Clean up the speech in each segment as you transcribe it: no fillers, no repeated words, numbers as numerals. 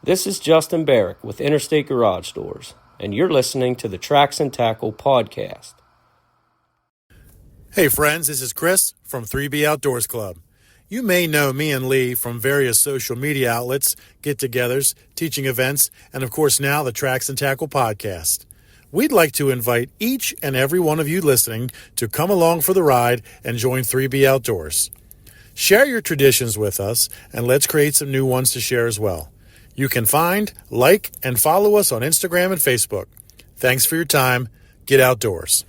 This is Justin Barrick with Interstate Garage Doors, and you're listening to the Tracks and Tackle podcast. Hey friends, this is Chris from 3B Outdoors Club. You may know me and Lee from various social media outlets, get-togethers, teaching events, and of course now the Tracks and Tackle podcast. We'd like to invite each and every one of you listening to come along for the ride and join 3B Outdoors. Share your traditions with us, and let's create some new ones to share as well. You can find, like, and follow us on Instagram and Facebook. Thanks for your time. Get outdoors.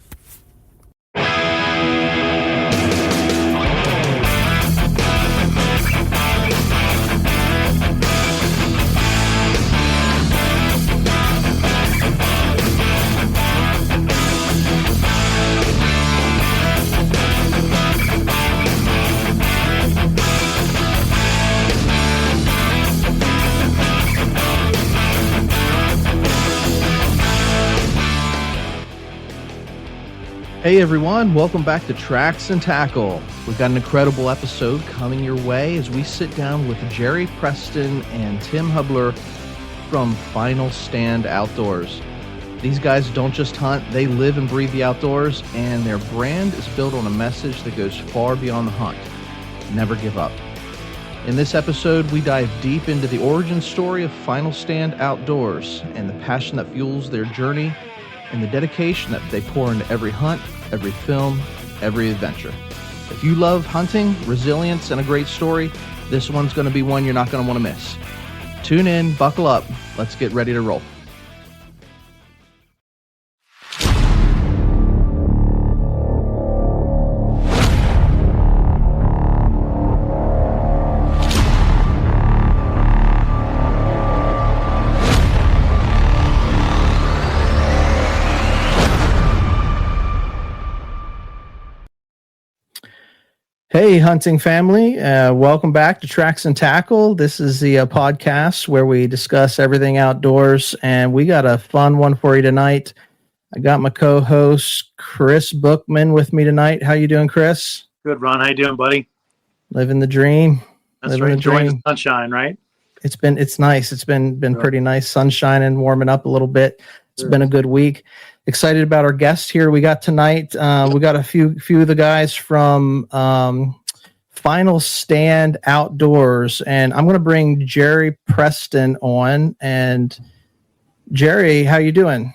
Hey everyone, welcome back to Tracks and Tackle. We've got an incredible episode coming your way as we sit down with Jerry Preston and Tim Hubler from Final Stand Outdoors. These guys don't just hunt, they live and breathe the outdoors, and their brand is built on a message that goes far beyond the hunt. Never give up. In this episode, we dive deep into the origin story of Final Stand Outdoors and the passion that fuels their journey and the dedication that they pour into every hunt, every film, every adventure. If you love hunting, resilience, and a great story, this one's going to be one you're not going to want to miss. Tune in, buckle up, let's get ready to roll. Hey, hunting family. Welcome back to Tracks and Tackle. This is the podcast where we discuss everything outdoors, and we got a fun one for you tonight. I got my co-host, Chris Bookman, with me tonight. How you doing, Chris? Good, Ron. How you doing, buddy? Living the dream. That's right. Enjoying the sunshine, right? It's nice. It's been pretty nice. Sunshine and warming up a little bit. It's been a good week. Excited about our guests here we got tonight. We got a few of the guys from Final Stand Outdoors, and I'm going to bring Jerry Preston on. And Jerry, how you doing?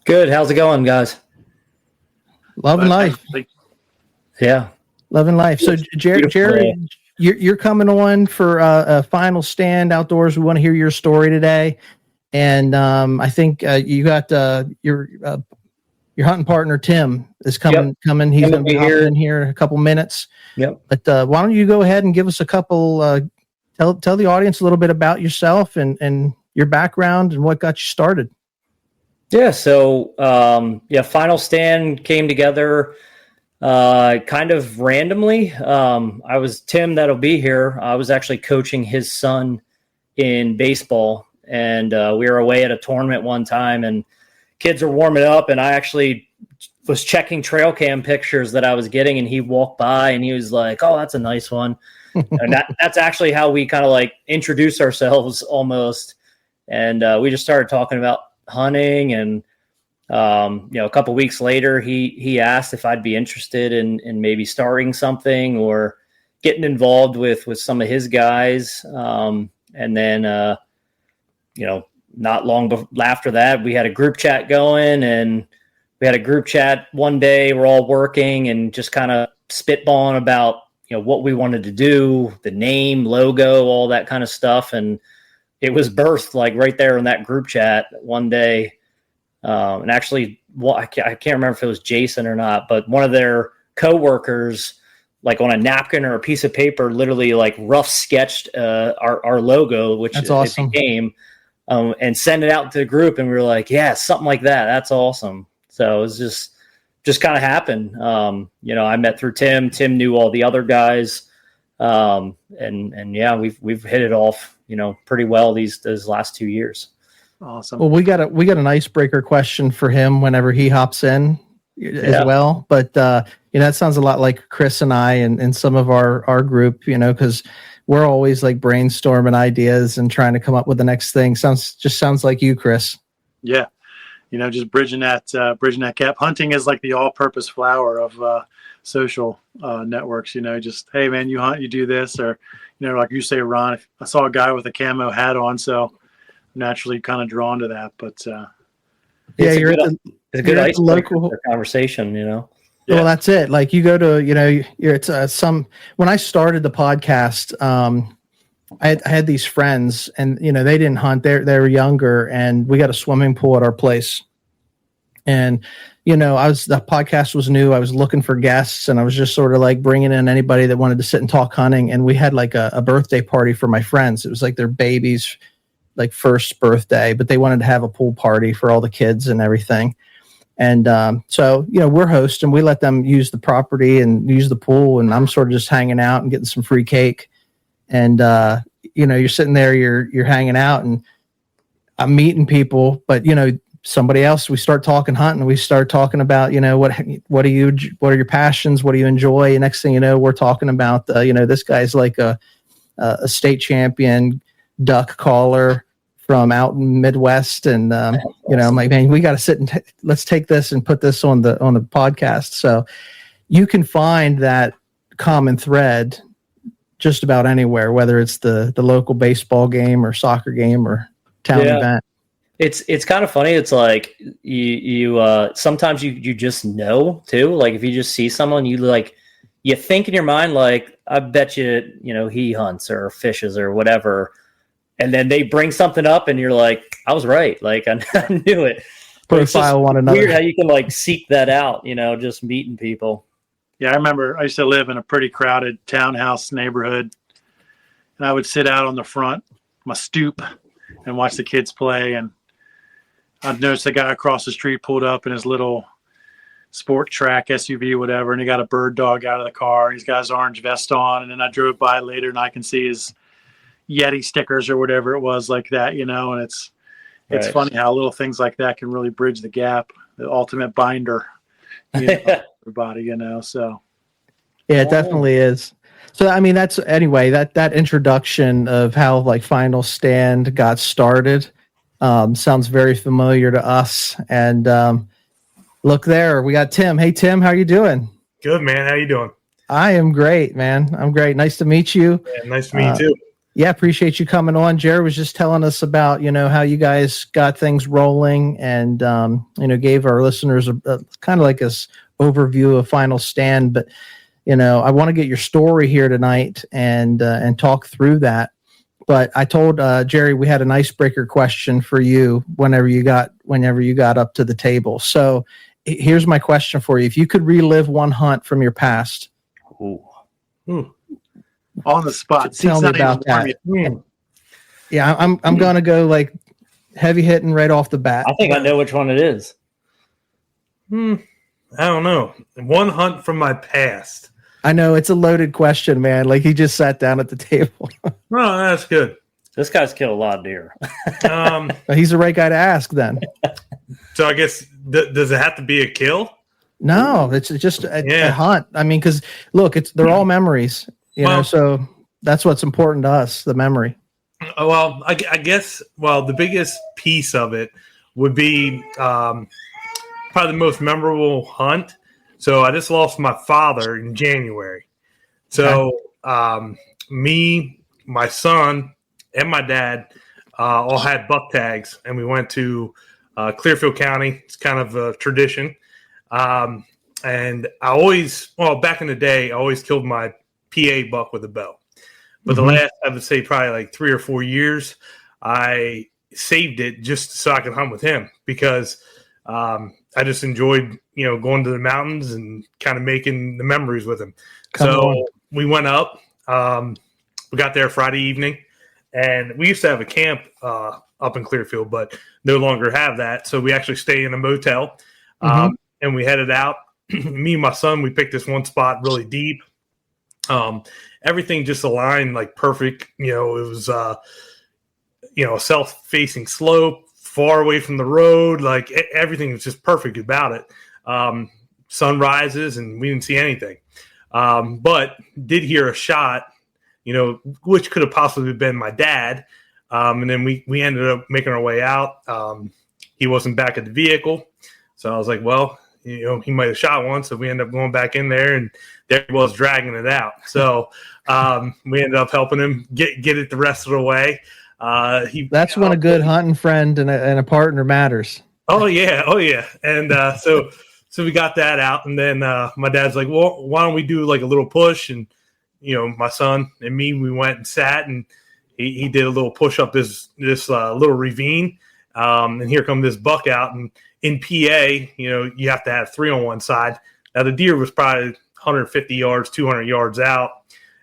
Good. How's it going, guys? Loving life. Yeah, loving life. So, Jerry, you're coming on for a Final Stand Outdoors. We want to hear your story today. And I think you got your hunting partner Tim is coming. He's going to be hopping in here in a couple minutes. Yep. But why don't you go ahead and give us a couple? Tell the audience a little bit about yourself and your background and what got you started. Yeah. So Final Stand came together kind of randomly. I was Tim that'll be here. I was actually coaching his son in baseball. And we were away at a tournament one time, and kids were warming up, and I actually was checking trail cam pictures that I was getting, and he walked by, and he was like, "Oh, that's a nice one." And that's actually how we kind of like introduced ourselves almost. And we just started talking about hunting, and a couple weeks later, he asked if I'd be interested in maybe starting something or getting involved with some of his guys, and then. Not long after that, we had a group chat going, and we had a group chat one day. We're all working and just kind of spitballing about, what we wanted to do, the name, logo, all that kind of stuff. And it was birthed like right there in that group chat one day. And actually, I can't remember if it was Jason or not, but one of their coworkers, like on a napkin or a piece of paper, literally like rough sketched our logo, which that's awesome. It became. And send it out to the group, and we were like, yeah, something like that. That's awesome. So it was just kind of happened. I met through Tim. Tim knew all the other guys. And yeah, we've hit it off, pretty well these last 2 years. Awesome. Well, we got an icebreaker question for him whenever he hops in as well. But, that sounds a lot like Chris and I and some of our group, because we're always like brainstorming ideas and trying to come up with the next thing. Sounds like you, Chris. Yeah. Just bridging that gap. Hunting is like the all-purpose flower of social networks. Just, hey man, you hunt, you do this, or like you say, Ron. I saw a guy with a camo hat on, so I'm naturally kind of drawn to that. But it's a good icebreaker for conversation. Yeah. Well, that's it. Like you go to, when I started the podcast, I had these friends and, they didn't hunt. They were younger, and we got a swimming pool at our place. And, the podcast was new. I was looking for guests, and I was just sort of like bringing in anybody that wanted to sit and talk hunting. And we had like a birthday party for my friends. It was like their baby's like first birthday, but they wanted to have a pool party for all the kids and everything. And so, we're hosting. We let them use the property and use the pool, and I'm sort of just hanging out and getting some free cake. And you're sitting there, you're hanging out, and I'm meeting people. But somebody else, we start talking hunting. We start talking about what are your passions? What do you enjoy? And next thing you know, we're talking about this guy's like a state champion duck caller from out in Midwest, and I'm like, man, we got to sit and let's take this and put this on the podcast. So you can find that common thread just about anywhere, whether it's the local baseball game or soccer game or town event. It's kind of funny. It's like you sometimes you just know too. Like if you just see someone, you think in your mind, like, I bet you he hunts or fishes or whatever. And then they bring something up, and you're like, I was right. Like I knew it. Profile one another. Weird how you can like seek that out. Just meeting people. Yeah, I remember I used to live in a pretty crowded townhouse neighborhood, and I would sit out on the front, my stoop, and watch the kids play. And I'd notice a guy across the street pulled up in his little sport track SUV, whatever, and he got a bird dog out of the car. He's got his orange vest on, and then I drove by later, and I can see his Yeti stickers or whatever it was like that, and it's right. Funny how little things like that can really bridge the gap, the ultimate binder, everybody, so. Yeah, it definitely is. So, I mean, that's anyway, that introduction of how like Final Stand got started sounds very familiar to us. And look there, we got Tim. Hey, Tim, how are you doing? Good, man. How you doing? I am great, man. I'm great. Nice to meet you. Yeah, nice to meet you too. Yeah, appreciate you coming on. Jared was just telling us about, how you guys got things rolling, and, gave our listeners a kind of like this overview of Final Stand. But, I want to get your story here tonight and talk through that. But I told Jerry we had an icebreaker question for you whenever you got up to the table. So here's my question for you. If you could relive one hunt from your past. On the spot. Tell me about that. Yeah, I'm going to go like heavy hitting right off the bat. I think I know which one it is. I don't know. One hunt from my past. I know it's a loaded question, man. Like he just sat down at the table. Oh, that's good. This guy's killed a lot of deer. He's the right guy to ask then. So I guess, does it have to be a kill? No, it's just a hunt. I mean, because look, they're all memories. So that's what's important to us, the memory. Well, I guess, the biggest piece of it would be probably the most memorable hunt. So I just lost my father in January. So me, my son, and my dad all had buck tags, and we went to Clearfield County. It's kind of a tradition. And I always, back in the day, I always killed my PA buck with a bow. But the last, I would say, probably like 3 or 4 years, I saved it just so I could hunt with him, because I just enjoyed, going to the mountains and kind of making the memories with him. We went up. We got there Friday evening, and we used to have a camp up in Clearfield, but no longer have that. So we actually stay in a motel, and we headed out. Me and my son, we picked this one spot really deep. Everything just aligned like perfect. It was, a self-facing slope, far away from the road. Like everything was just perfect about it. Sun rises, and we didn't see anything. But did hear a shot which could have possibly been my dad. And then we ended up making our way out. He wasn't back at the vehicle. So I was like, well, he might have shot one. So we ended up going back in there, and there he was dragging it out. So we ended up helping him get it the rest of the way. That's when a good hunting friend and a partner matters. Oh yeah. And so we got that out, and then my dad's like, well, why don't we do like a little push? And my son and me, we went and sat, and he did a little push up this little ravine, and here come this buck out. And in PA, you have to have 3 on one side. Now the deer was probably 150 yards, 200 yards out,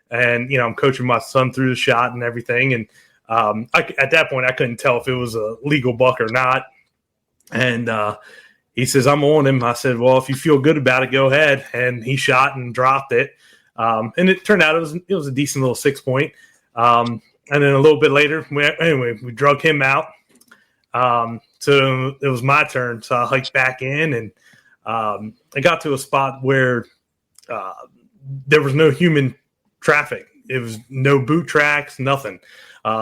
and I'm coaching my son through the shot and everything. And at that point, I couldn't tell if it was a legal buck or not. And he says, I'm on him. I said, well, if you feel good about it, go ahead. And he shot and dropped it. And it turned out it was a decent little 6-point. And then a little bit later, we drug him out. So it was my turn. So I hiked back in, and I got to a spot where there was no human traffic. It was no boot tracks, nothing.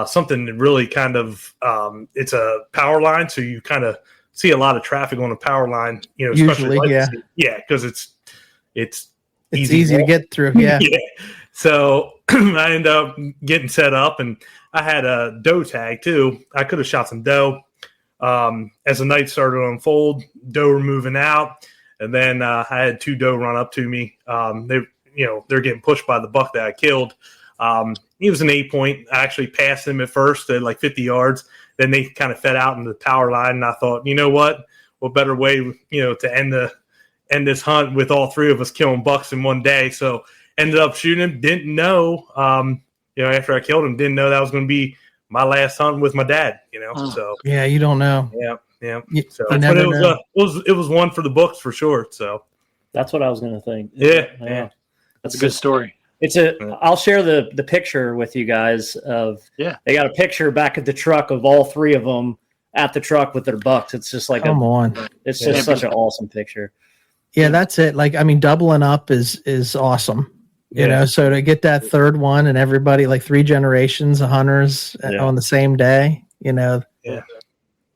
Something that really kind of it's a power line, so you kind of see a lot of traffic on a power line. Usually, yeah, because it's easy to get through. Yeah. Yeah. So I ended up getting set up, and I had a doe tag too. I could have shot some doe. As the night started to unfold, doe were moving out, and then I had 2 doe run up to me. They're getting pushed by the buck that I killed. He was an 8-point. I actually passed him at first at like 50 yards. Then they kind of fed out in the power line, and I thought, what better way, to end this hunt with all 3 of us killing bucks in one day. So ended up shooting him. Didn't know, after I killed him, didn't know that was going to be my last hunt with my dad. So yeah, you don't know. Yeah. So, but it was one for the books for sure. So that's what I was going to think. Yeah. That's a good story. I'll share the picture with you guys they got a picture back at the truck of all 3 of them at the truck with their bucks. It's just like it's just such an awesome picture. Yeah, that's it. Like, doubling up is awesome. So to get that 3rd one and everybody, like 3 generations of hunters on the same day, Yeah,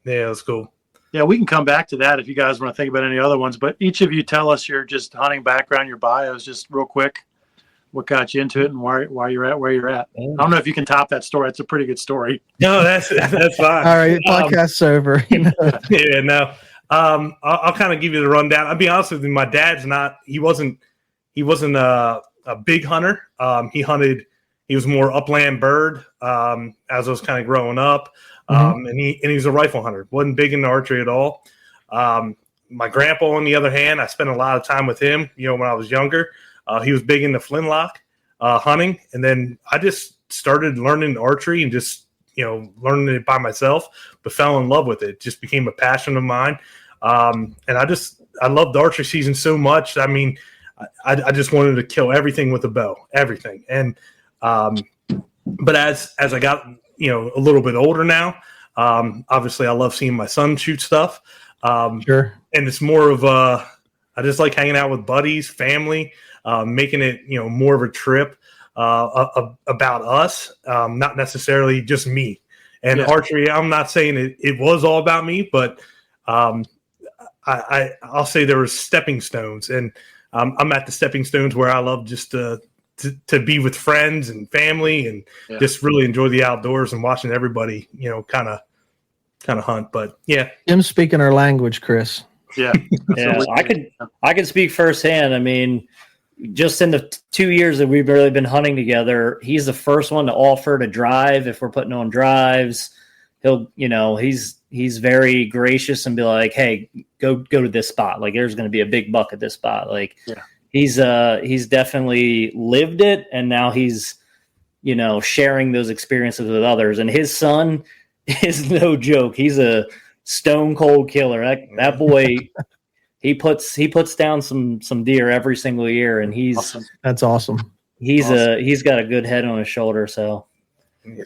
that's cool. Yeah, we can come back to that if you guys want to think about any other ones. But each of you tell us your just hunting background, your bios, just real quick. What got you into it and why you're at where you're at? I don't know if you can top that story. It's a pretty good story. No, that's fine. All right, podcast's over. Yeah, no. I'll kind of give you the rundown. I'll be honest with you. My dad's he wasn't a big hunter. He was more upland bird as I was kind of growing up. And he was a rifle hunter. Wasn't big into archery at all. My grandpa, on the other hand, I spent a lot of time with him, when I was younger. He was big into flintlock hunting. And then I just started learning archery and just, learning it by myself, but fell in love with it. It just became a passion of mine. And I loved archery season so much. I mean, I just wanted to kill everything with a bow, everything. And, but as I got, a little bit older now, obviously I love seeing my son shoot stuff. Sure. And it's more of I just like hanging out with buddies, family, making it, more of a trip, about us, not necessarily just me. And archery, I'm not saying it was all about me, but, I'll say there were stepping stones, and I'm at the stepping stones where I love just to be with friends and family and just really enjoy the outdoors and watching everybody, kind of hunt. But yeah, Jim's speaking our language, Chris. Yeah, I could speak firsthand. I mean, just in the 2 years that we've really been hunting together, he's the first one to offer to drive if we're putting on drives. He'll, he's very gracious and be like, "Hey, go to this spot. Like, there's going to be a big buck at this spot." Like, he's definitely lived it, and now he's, sharing those experiences with others. And his son is no joke. He's a stone cold killer. That boy, he puts down some deer every single year, and that's awesome. He's got a good head on his shoulder. So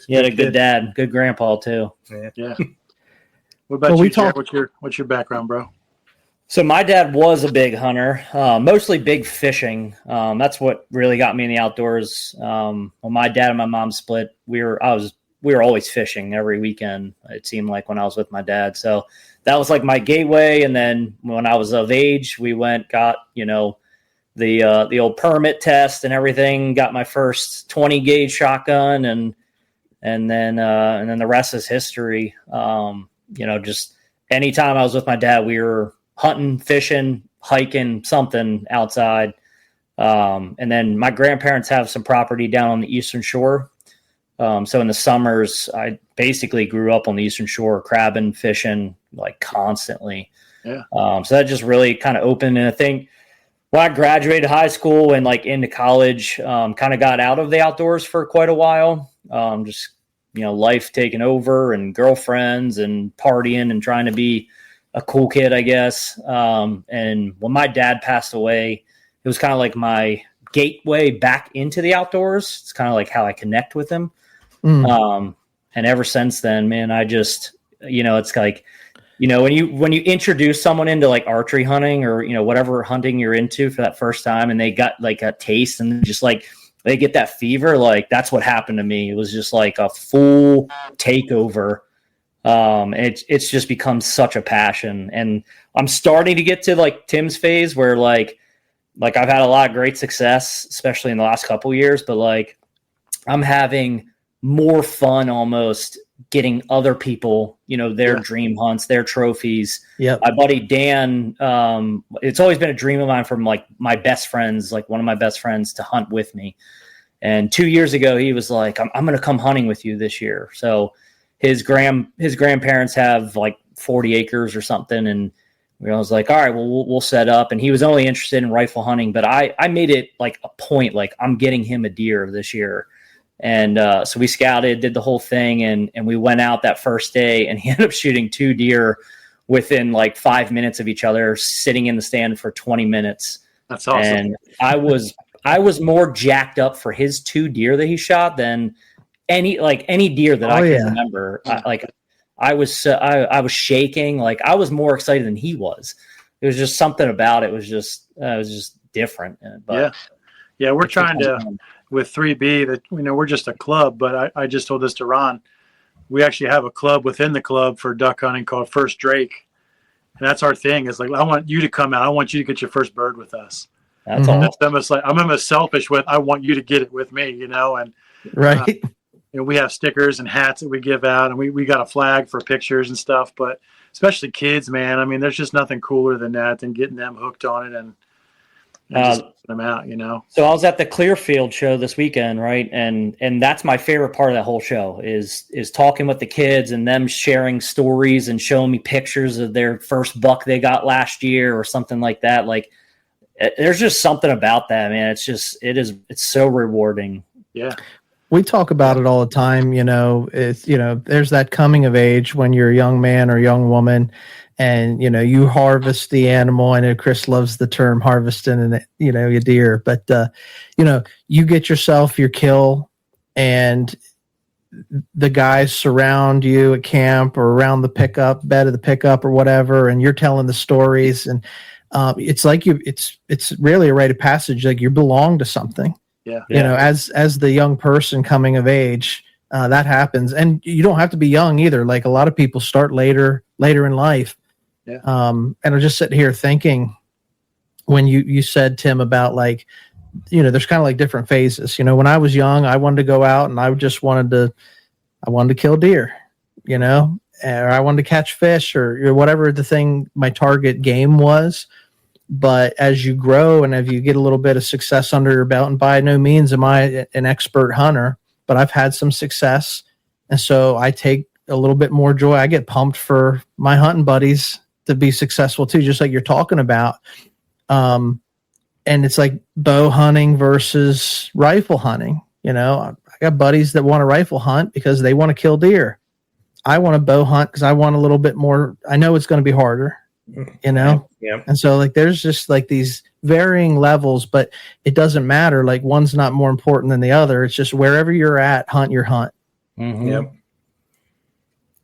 he had a good dad, good grandpa too. Yeah. What about you, Jack? What's your background, bro? So my dad was a big hunter, mostly big fishing. That's what really got me in the outdoors. When my dad and my mom split, we were always fishing every weekend. It seemed like when I was with my dad. So that was like my gateway. And then when I was of age, we got the old permit test and everything. Got my first 20 gauge shotgun, and then the rest is history. Just anytime I was with my dad, we were hunting, fishing, hiking, something outside. And then my grandparents have some property down on the Eastern Shore. So in the summers, I basically grew up on the Eastern Shore, crabbing, fishing, like constantly. Yeah. So that just really kind of opened. And I think when I graduated high school and like into college, kind of got out of the outdoors for quite a while. Life taking over and girlfriends and partying and trying to be a cool kid, I guess. And when my dad passed away, it was kind of like my gateway back into the outdoors. It's kind of like how I connect with him. And ever since then, man, I just, it's like, when you introduce someone into like archery hunting or, whatever hunting you're into for that first time, and they got like a taste and just like, they get that fever. Like that's what happened to me. It was just like a full takeover. It's just become such a passion, and I'm starting to get to like Tim's phase where like I've had a lot of great success, especially in the last couple of years, but like I'm having more fun almost getting other people, their dream hunts, their trophies. Yeah. My buddy Dan, it's always been a dream of mine from like my best friends, like one of my best friends, to hunt with me. And 2 years ago, he was like, I'm going to come hunting with you this year. So his grandparents have like 40 acres or something. And I was like, all right, well, we'll set up. And he was only interested in rifle hunting, but I made it like a point, like I'm getting him a deer this year. And so we scouted, did the whole thing, and we went out that first day, and he ended up shooting 2 deer within like 5 minutes of each other, sitting in the stand for 20 minutes. That's awesome. And I was more jacked up for his 2 deer that he shot than any deer that I can remember. I was shaking. Like I was more excited than he was. It was just something about it. It was just different. But yeah. We're trying to, with 3B, that we're just a club, but I just told this to Ron. We actually have a club within the club for duck hunting called First Drake, and that's our thing. Is like, I want you to come out. I want you to get your first bird with us. That's all. That's almost like I'm almost selfish with. I want you to get it with me, and Right. we have stickers and hats that we give out, and we got a flag for pictures and stuff. But especially kids, man. I mean, there's just nothing cooler than that, than getting them hooked on it and just them out, So I was at the Clearfield show this weekend, right? And that's my favorite part of that whole show is talking with the kids and them sharing stories and showing me pictures of their first buck they got last year or something like that. Like there's just something about that, man. It's so rewarding. Yeah. We talk about it all the time. There's that coming of age when you're a young man or young woman, and you harvest the animal. I know Chris loves the term harvesting, and a deer, but you get yourself your kill, and the guys surround you at camp or around the bed of the pickup or whatever, and you're telling the stories, and it's like it's really a rite of passage. Like you belong to something. Yeah. As the young person coming of age, that happens, and you don't have to be young either. Like a lot of people start later in life. Yeah. And I'm just sitting here thinking when you said, Tim, about like, there's kind of like different phases. When I was young, I wanted to go out and I wanted to kill deer, or I wanted to catch fish or whatever my target game was. But as you grow and as you get a little bit of success under your belt, and by no means am I an expert hunter, but I've had some success. And so I take a little bit more joy. I get pumped for my hunting buddies to be successful too, just like you're talking about. And it's like bow hunting versus rifle hunting. I got buddies that want to rifle hunt because they want to kill deer. I want to bow hunt because I want a little bit more. I know it's going to be harder, Yeah. And so like, there's just like these varying levels, but it doesn't matter. Like one's not more important than the other. It's just wherever you're at, hunt your hunt. Mm-hmm. Yep.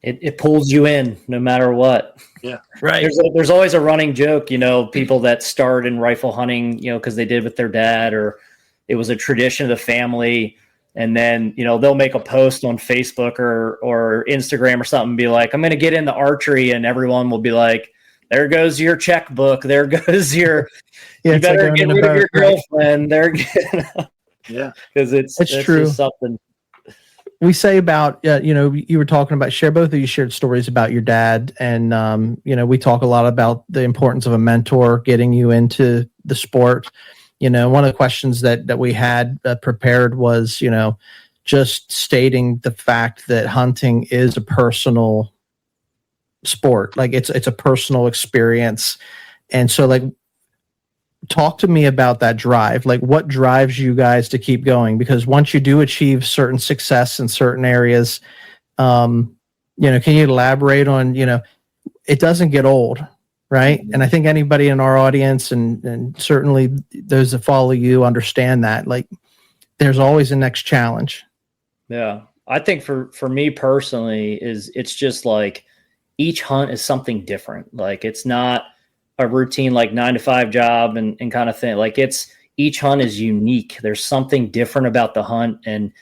it pulls you in no matter what. Yeah. Right. There's always a running joke, people that start in rifle hunting, because they did with their dad, or it was a tradition of the family. And then, they'll make a post on Facebook or Instagram or something, and be like, I'm going to get into archery. And everyone will be like, there goes your checkbook. There goes your, you better get rid of your girlfriend. There, yeah, because it's true. Just something. We say about, you were talking about, both of you shared stories about your dad. And, we talk a lot about the importance of a mentor getting you into the sport. One of the questions that we had prepared was, just stating the fact that hunting is a personal sport. Like it's a personal experience. And so like, talk to me about that drive. Like what drives you guys to keep going? Because once you do achieve certain success in certain areas, can you elaborate on, it doesn't get old, right? And I think anybody in our audience and certainly those that follow you understand that, like there's always a next challenge. Yeah. I think for me personally it's just like each hunt is something different. Like it's not a routine, like 9-to-5 job and kind of thing. Like each hunt is unique. There's something different about the hunt. And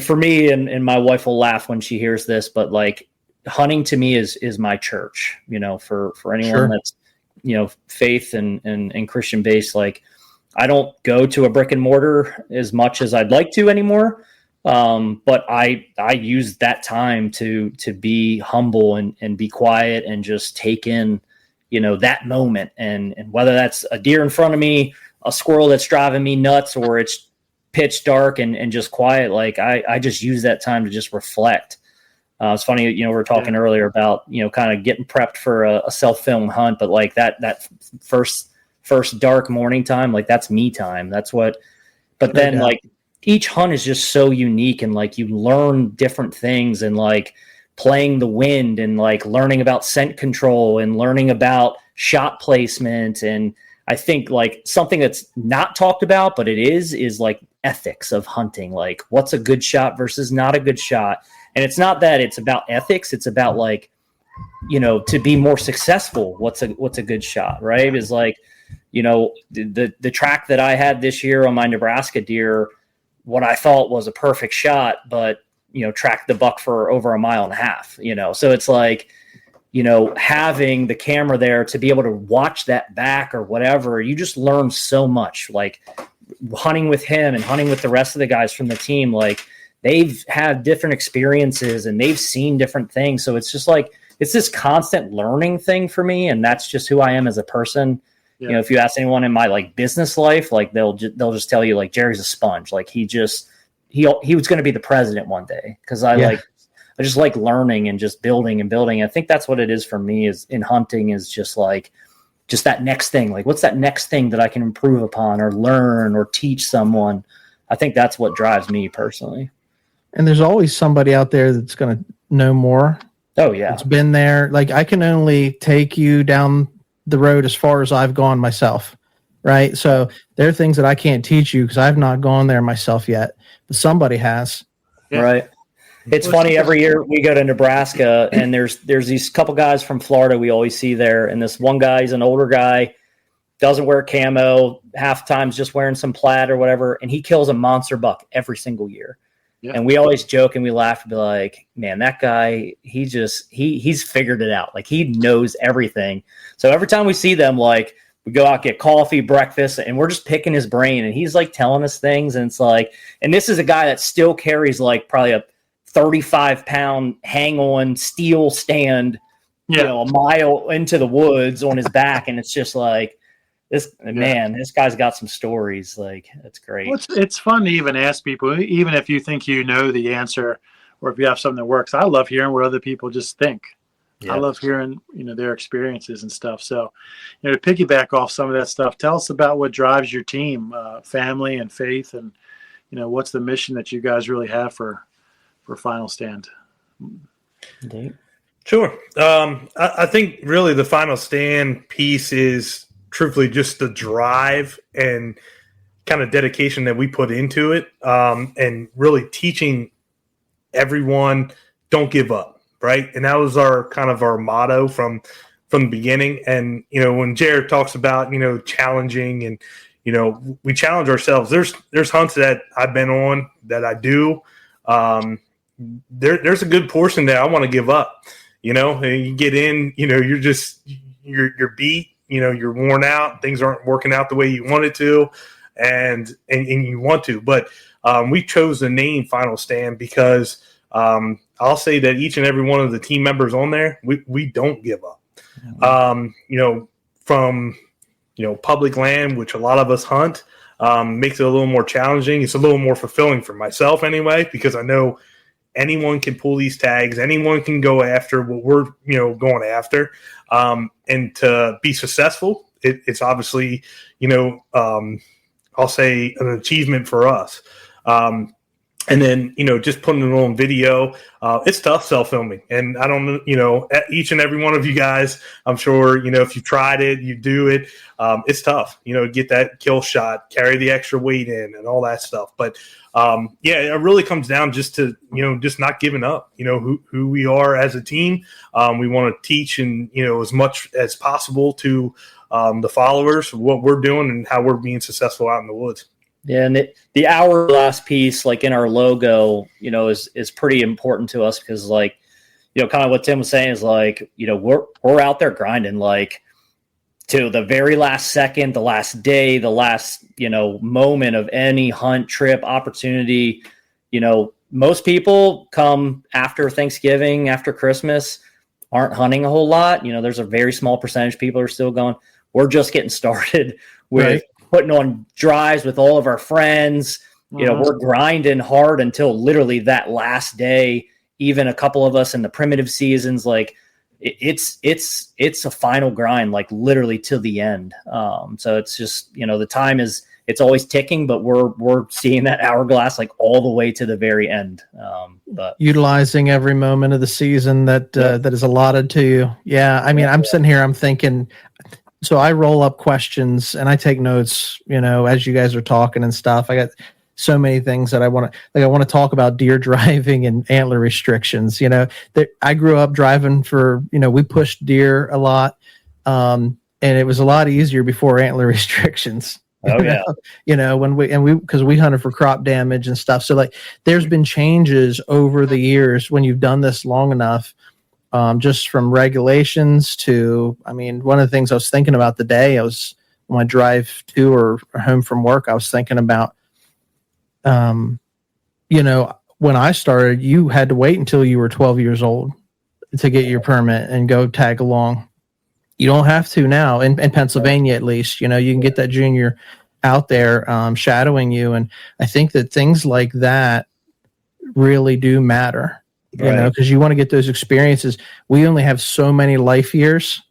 for me, and my wife will laugh when she hears this, but like hunting to me is my church, for anyone that's, faith and Christian based. Like I don't go to a brick and mortar as much as I'd like to anymore. But I use that time to be humble and be quiet and just take in, that moment. And whether that's a deer in front of me, a squirrel that's driving me nuts, or it's pitch dark and just quiet. Like I just use that time to just reflect. It's funny, we were talking earlier about, kind of getting prepped for a self-film hunt, but like that first dark morning time, like that's me time. That's what, but then like each hunt is just so unique, and like you learn different things, and like playing the wind and like learning about scent control and learning about shot placement. And I think like something that's not talked about, but it is like ethics of hunting. Like what's a good shot versus not a good shot. And it's not that it's about ethics. It's about like, to be more successful. What's a good shot, right? Is like, the track that I had this year on my Nebraska deer, what I thought was a perfect shot, but tracked the buck for over 1.5 miles, so it's like, having the camera there to be able to watch that back or whatever, you just learn so much. Like hunting with him and hunting with the rest of the guys from the team, like they've had different experiences and they've seen different things. So it's just like, it's this constant learning thing for me. And that's just who I am as a person. Yeah. If you ask anyone in my like business life, like they'll just tell you like Jerry's a sponge. Like he was going to be the president one day. Cause I just like learning and just building and building. I think that's what it is for me, is in hunting, is just like, just that next thing. Like what's that next thing that I can improve upon or learn or teach someone? I think that's what drives me personally. And there's always somebody out there that's going to know more. Oh yeah. It's been there. Like I can only take you down the road as far as I've gone myself. Right. So there are things that I can't teach you because I've not gone there myself yet, but somebody has. Yeah. Right. It's funny, every year we go to Nebraska and there's these couple guys from Florida we always see there. And this one guy, he's an older guy, doesn't wear camo, half the time's just wearing some plaid or whatever. And he kills a monster buck every single year. Yeah. And we always joke and we laugh and be like, man, that guy, he's figured it out. Like he knows everything. So every time we see them, like we go out, get coffee, breakfast, and we're just picking his brain. And he's like telling us things. And it's like, and this is a guy that still carries like probably a 35-pound hang-on steel stand, a mile into the woods on his back. And it's just like, this guy's got some stories. Like, that's great. Well, it's fun to even ask people, even if you think you know the answer, or if you have something that works. I love hearing what other people just think. Yeah. I love hearing, their experiences and stuff. So, to piggyback off some of that stuff, tell us about what drives your team, family and faith, and, what's the mission that you guys really have for Final Stand. Sure. I think really the Final Stand piece is truthfully just the drive and kind of dedication that we put into it, and really teaching everyone, don't give up. right? And that was our kind of our motto from the beginning. And, when Jared talks about, challenging and, we challenge ourselves. There's hunts that I've been on that I do. There's a good portion that I want to give up, and you get in, you're beat, you're worn out. Things aren't working out the way you wanted to. And you want to, but we chose the name Final Stand because I'll say that each and every one of the team members on there, we don't give up. From public land, which a lot of us hunt, makes it a little more challenging. It's a little more fulfilling for myself anyway, because I know anyone can pull these tags, anyone can go after what we're going after, and to be successful, it's obviously I'll say an achievement for us. And then, just putting it on video, it's tough self-filming. And I don't each and every one of you guys, I'm sure, if you tried it, you do it. It's tough, get that kill shot, carry the extra weight in and all that stuff. But it really comes down just to, just not giving up, who we are as a team. We want to teach and, as much as possible to the followers what we're doing and how we're being successful out in the woods. Yeah, and the hourglass piece, like in our logo, is pretty important to us because, like, kind of what Tim was saying is like, we're out there grinding, like, to the very last second, the last day, the last, moment of any hunt, trip, opportunity. Most people come after Thanksgiving, after Christmas, aren't hunting a whole lot. There's a very small percentage of people are still going. We're just getting started with putting on drives with all of our friends. We're grinding hard until literally that last day. Even a couple of us in the primitive seasons, like it's a final grind, like literally till the end. So it's just, the time it's always ticking, but we're seeing that hourglass like all the way to the very end. But utilizing every moment of the season that is allotted to you. Yeah. I mean, I'm sitting here, I'm thinking, so I roll up questions and I take notes, as you guys are talking and stuff. I got so many things that I want to talk about deer driving and antler restrictions. I grew up driving for, we pushed deer a lot. And it was a lot easier before antler restrictions. Oh yeah. Because we hunted for crop damage and stuff. So like there's been changes over the years when you've done this long enough. Just from regulations to, one of the things I was thinking about when I drive to or home from work, I was thinking about, when I started, you had to wait until you were 12 years old to get your permit and go tag along. You don't have to now in Pennsylvania, at least, you can get that junior out there, shadowing you. And I think that things like that really do matter. Because you want to get those experiences. We only have so many life years,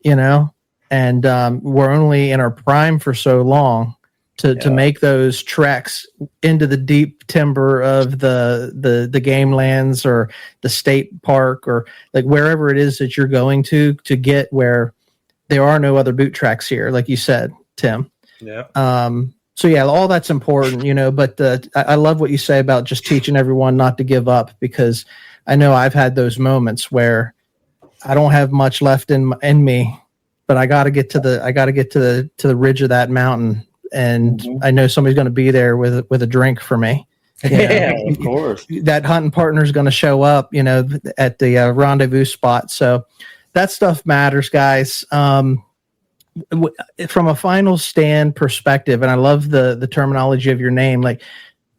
and we're only in our prime for so long to make those treks into the deep timber of the game lands or the state park or like wherever it is that you're going to get where there are no other boot tracks here, like you said, Tim. Yeah. So yeah, all that's important, but I love what you say about just teaching everyone not to give up, because I know I've had those moments where I don't have much left in me, but I got to get to the ridge of that mountain, and I know somebody's going to be there with a drink for me. Yeah, of course. That hunting partner is going to show up, at the rendezvous spot. So that stuff matters, guys. From a Final Stand perspective, and I love the terminology of your name, like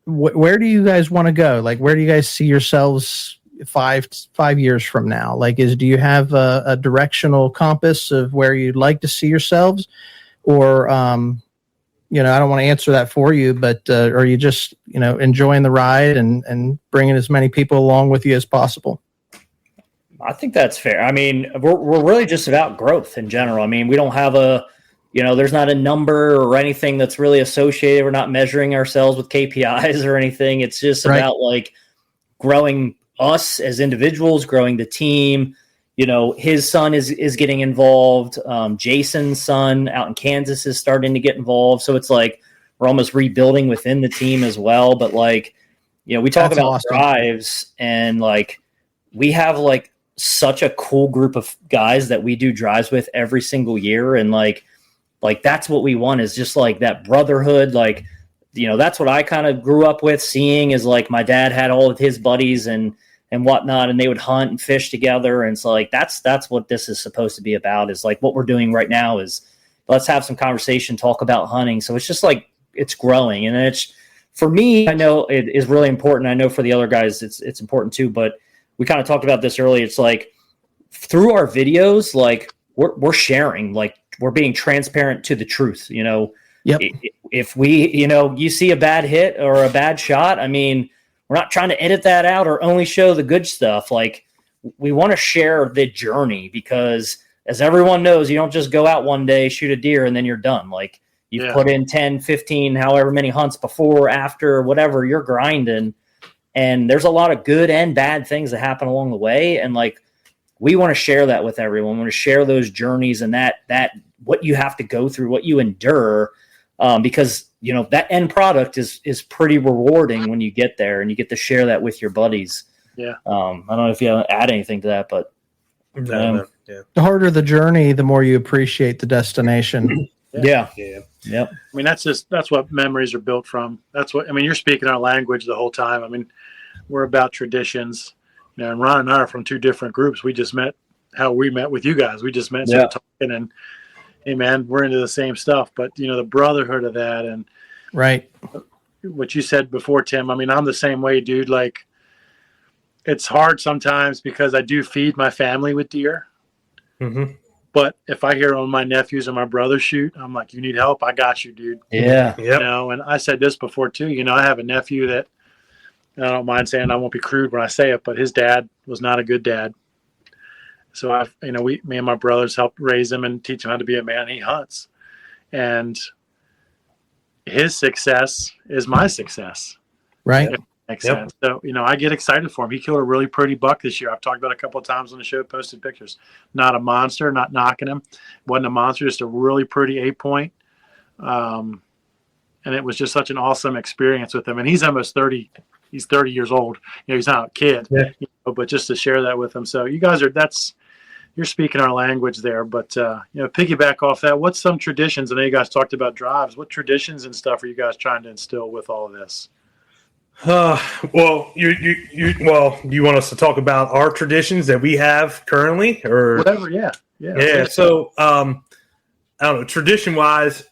where do you guys want to go? Like, where do you guys see yourselves 5 years from now? Like, do you have a directional compass of where you'd like to see yourselves? Or, I don't want to answer that for you, but are you just, enjoying the ride and bringing as many people along with you as possible? I think that's fair. We're really just about growth in general. We don't have there's not a number or anything that's really associated. We're not measuring ourselves with KPIs or anything. It's just about like growing us as individuals, growing the team. His son is getting involved. Jason's son out in Kansas is starting to get involved. So it's like we're almost rebuilding within the team as well. But like, we talk about drives and like, we have like such a cool group of guys that we do drives with every single year. And like that's what we want, is just like that brotherhood. Like, that's what I kind of grew up with seeing, is like my dad had all of his buddies and whatnot, and they would hunt and fish together. And so like, that's what this is supposed to be about, is like what we're doing right now is let's have some conversation, talk about hunting. So it's just like, it's growing. And it's, for me, I know it is really important. I know for the other guys, it's important too, but we kind of talked about this earlier. It's like through our videos, like we're sharing, like we're being transparent to the truth. Yep. If we, you see a bad hit or a bad shot, I mean, we're not trying to edit that out or only show the good stuff. Like, we want to share the journey, because as everyone knows, you don't just go out one day, shoot a deer, and then you're done. Like, you've put in 10, 15, however many hunts before, after, whatever, you're grinding. And there's a lot of good and bad things that happen along the way. And like, we want to share that with everyone. We want to share those journeys and that what you have to go through, what you endure, because that end product is pretty rewarding when you get there and you get to share that with your buddies. Yeah. I don't know if you add anything to that, but Yeah. The harder the journey, the more you appreciate the destination. Yeah. I mean, that's what memories are built from. You're speaking our language the whole time. I mean, we're about traditions, and Ron and I are from two different groups. We just met how we met with you guys. We just met started talking, and hey man, we're into the same stuff, but the brotherhood of that, and right. What you said before, Tim, I mean, I'm the same way, dude. Like, it's hard sometimes because I do feed my family with deer. Mm-hmm. But if I hear one of my nephews or my brothers shoot, I'm like, you need help? I got you, dude. Yeah. Yep. And I said this before too, I have a nephew that, and I don't mind saying, I won't be crude when I say it, but his dad was not a good dad. So me and my brothers helped raise him and teach him how to be a man. He hunts, and his success is my success. Right. Makes sense. So, I get excited for him. He killed a really pretty buck this year. I've talked about it a couple of times on the show, posted pictures. Not a monster, not knocking him. Wasn't a monster, just a really pretty 8-point. And it was just such an awesome experience with him. And he's almost 30. He's 30 years old. He's not a kid, but just to share that with him. So you guys you're speaking our language there. But, piggyback off that, what's some traditions? I know you guys talked about drives. What traditions and stuff are you guys trying to instill with all of this? Well, you want us to talk about our traditions that we have currently, or whatever? Yeah. So, I don't know. Tradition wise,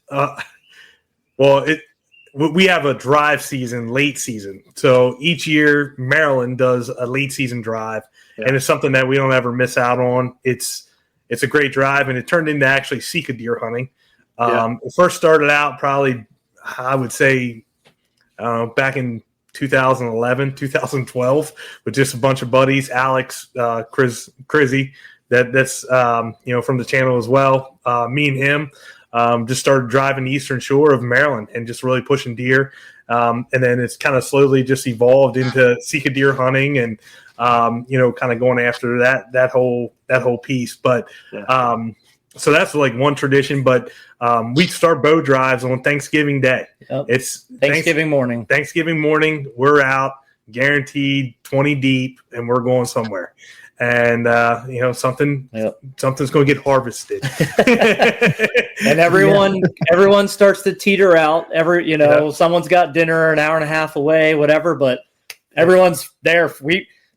we have a drive season, late season. So each year, Maryland does a late season drive, and it's something that we don't ever miss out on. It's a great drive, and it turned into actually Sika deer hunting. It first started out probably, I would say, back in 2011, 2012, with just a bunch of buddies, Alex, Crizzy, that's from the channel as well. Me and him just started driving the eastern shore of Maryland and just really pushing deer. And then it's kind of slowly just evolved into Sika deer hunting and kind of going after that whole piece. But so that's like one tradition. But we start bow drives on Thanksgiving Day. Yep. It's Thanksgiving morning. Thanksgiving morning, we're out, guaranteed 20 deep, and we're going somewhere. And something's going to get harvested. And everyone starts to teeter out. Someone's got dinner an hour and a half away, whatever. But everyone's there.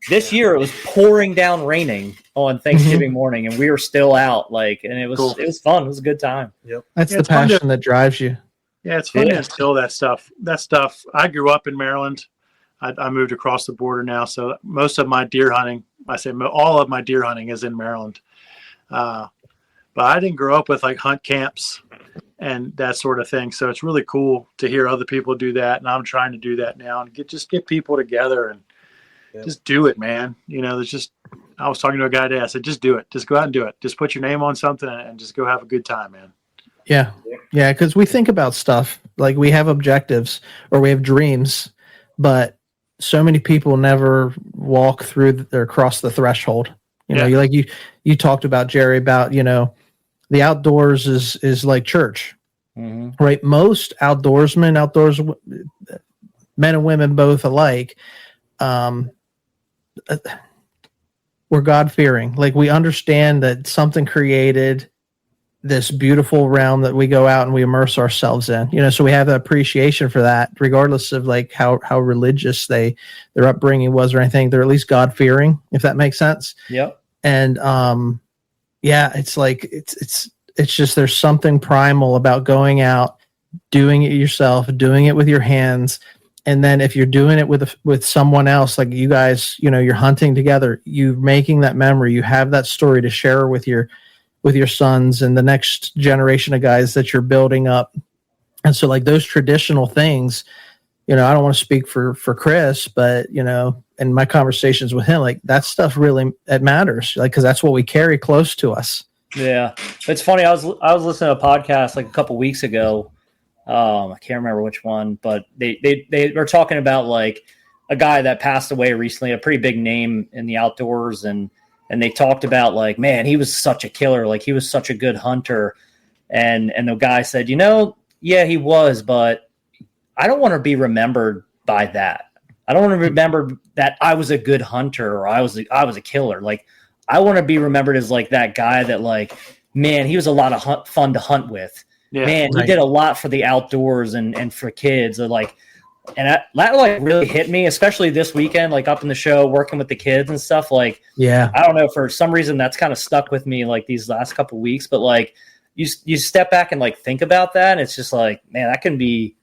This year it was pouring down, raining on Thanksgiving morning, and we were still out. And it was cool. It was fun. It was a good time. Yep. That's the passion that drives you. Yeah, it's fun to instill that stuff. That stuff. I grew up in Maryland. I moved across the border now, so most of my deer hunting, all of my deer hunting is in Maryland. But I didn't grow up with like hunt camps and that sort of thing. So it's really cool to hear other people do that, and I'm trying to do that now and get people together and just do it, man. I was talking to a guy today. I said, just do it. Just go out and do it. Just put your name on something and just go have a good time, man. Yeah. Because we think about stuff like we have objectives or we have dreams, but so many people never walk through or cross the threshold. You talked about, Jerry, about, the outdoors is like church, right? Most outdoors, men and women both alike, we're God-fearing. Like, we understand that something created this beautiful realm that we go out and we immerse ourselves in, so we have the appreciation for that, regardless of like how religious their upbringing was or anything. They're at least God-fearing, if that makes sense. Yep. And it's like it's just, there's something primal about going out, doing it yourself, doing it with your hands. And then if you're doing it with someone else, like you guys, you're hunting together, you're making that memory, you have that story to share with your sons and the next generation of guys that you're building up. And so like those traditional things, I don't want to speak for Chris, but in my conversations with him, like that stuff really, it matters, like, because that's what we carry close to us. Yeah. It's funny. I was listening to a podcast like a couple weeks ago. I can't remember which one, but they were talking about like a guy that passed away recently, a pretty big name in the outdoors, and they talked about like, man, he was such a killer, like he was such a good hunter, and the guy said, yeah, he was, but I don't want to be remembered by that. I don't want to remember that I was a good hunter or I was a killer. Like, I want to be remembered as like that guy that like, man, he was a lot of fun to hunt with. Yeah, man, right. He did a lot for the outdoors and for kids. Like, and that like really hit me, especially this weekend, like up in the show, working with the kids and stuff. Like, yeah, I don't know, for some reason that's kind of stuck with me like these last couple of weeks. But like, you step back and like think about that, and it's just like, man, that can be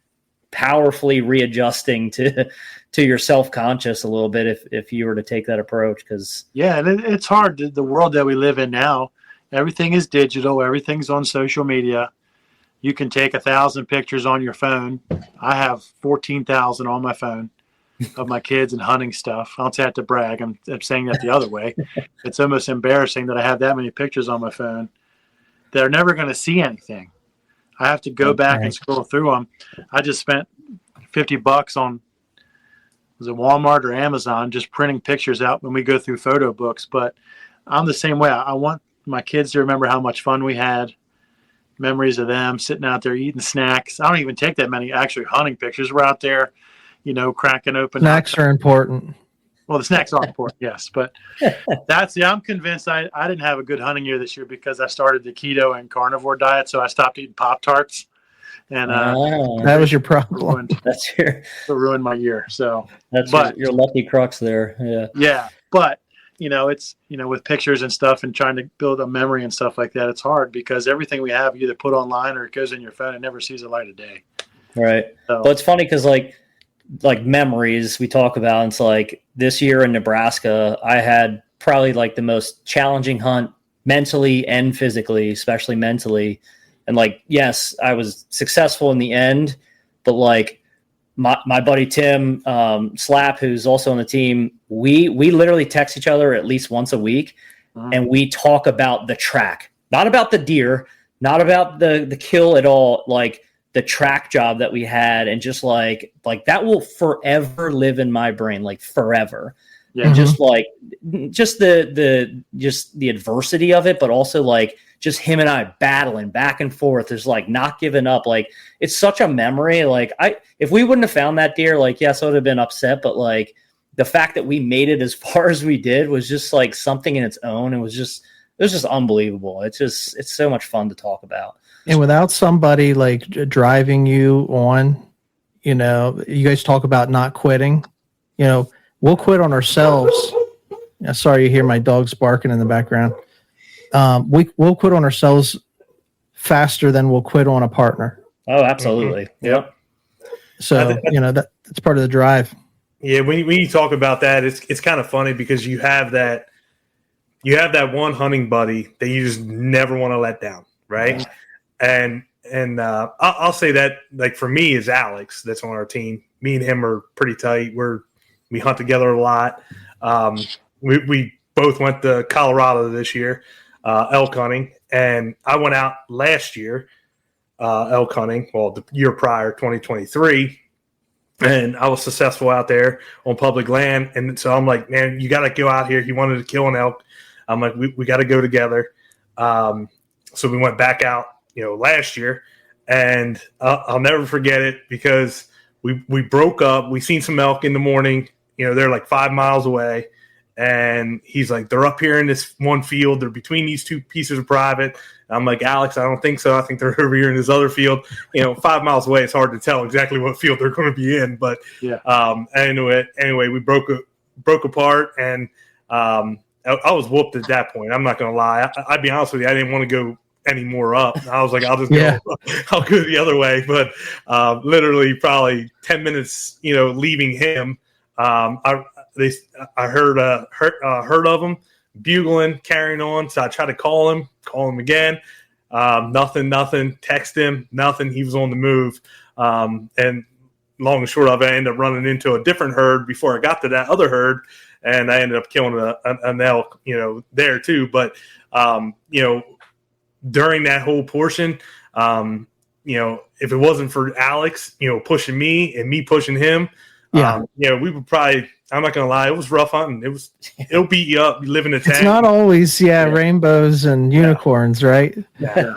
powerfully readjusting to your self-conscious a little bit if you were to take that approach. Because and it's hard. The world that we live in now, everything is digital, everything's on social media. You can take 1,000 pictures on your phone. I have 14,000 on my phone of my kids and hunting stuff. I don't have to brag. I'm saying that the other way. It's almost embarrassing that I have that many pictures on my phone. They're never going to see anything. I have to go back and scroll through them. I just spent $50 on, was it Walmart or Amazon, just printing pictures out when we go through photo books. But I'm the same way. I want my kids to remember how much fun we had. Memories of them sitting out there eating snacks. I don't even take that many actually hunting pictures. We're out there, cracking open. Snacks are important. Well, the snacks are important, yes. But I'm convinced I didn't have a good hunting year this year because I started the keto and carnivore diet. So I stopped eating Pop-Tarts. And that was your problem. Ruined my year. So that's your lucky crux there. Yeah. Yeah. But it's, with pictures and stuff and trying to build a memory and stuff like that, it's hard because everything we have either put online or it goes in your phone and never sees the light of day. Right. So, but it's funny because like memories we talk about, it's like this year in Nebraska, I had probably like the most challenging hunt mentally and physically, especially mentally. And like, yes, I was successful in the end, but like, my buddy Tim Slap, who's also on the team, we literally text each other at least once a week, and we talk about the track, not about the deer, not about the kill at all, like the track job that we had, and just like that will forever live in my brain, like forever. Yeah. And just like the adversity of it, but also like just him and I battling back and forth. There's like not giving up. Like it's such a memory. Like if we wouldn't have found that deer, like, yes, I would have been upset, but like the fact that we made it as far as we did was just like something in its own. It was just unbelievable. It's so much fun to talk about. And without somebody like driving you on, you guys talk about not quitting, we'll quit on ourselves. Sorry, you hear my dogs barking in the background. We'll quit on ourselves faster than we'll quit on a partner. Oh, absolutely. Mm-hmm. Yep. So, that's part of the drive. Yeah. When you talk about that, it's kind of funny because you have that one hunting buddy that you just never want to let down. Right. And I'll say that, like, for me is Alex that's on our team. Me and him are pretty tight. We hunt together a lot. We both went to Colorado this year, elk hunting, and I went out last year elk hunting, well, the year prior, 2023, and I was successful out there on public land. And so I'm like, man, you got to go out here. He wanted to kill an elk. I'm like, we got to go together. So we went back out, last year, and I'll never forget it because we broke up. We seen some elk in the morning. They're like 5 miles away. And he's like, they're up here in this one field. They're between these two pieces of private. And I'm like, Alex, I don't think so. I think they're over here in this other field. 5 miles away, it's hard to tell exactly what field they're going to be in. But anyway, we broke apart, and I was whooped at that point. I'm not going to lie. I'd be honest with you, I didn't want to go any more up. I was like, I'll just go. I'll go the other way. But literally, probably 10 minutes, leaving him, I heard of him bugling, carrying on. So I tried to call him again. Nothing. Text him, nothing. He was on the move. And long and short of it, I ended up running into a different herd before I got to that other herd, and I ended up killing an elk, there too. But during that whole portion, if it wasn't for Alex, pushing me and me pushing him, we would probably. I'm not gonna lie, it was rough hunting. It'll beat you up. You live in a tent. It's not always rainbows and unicorns, right? Yeah.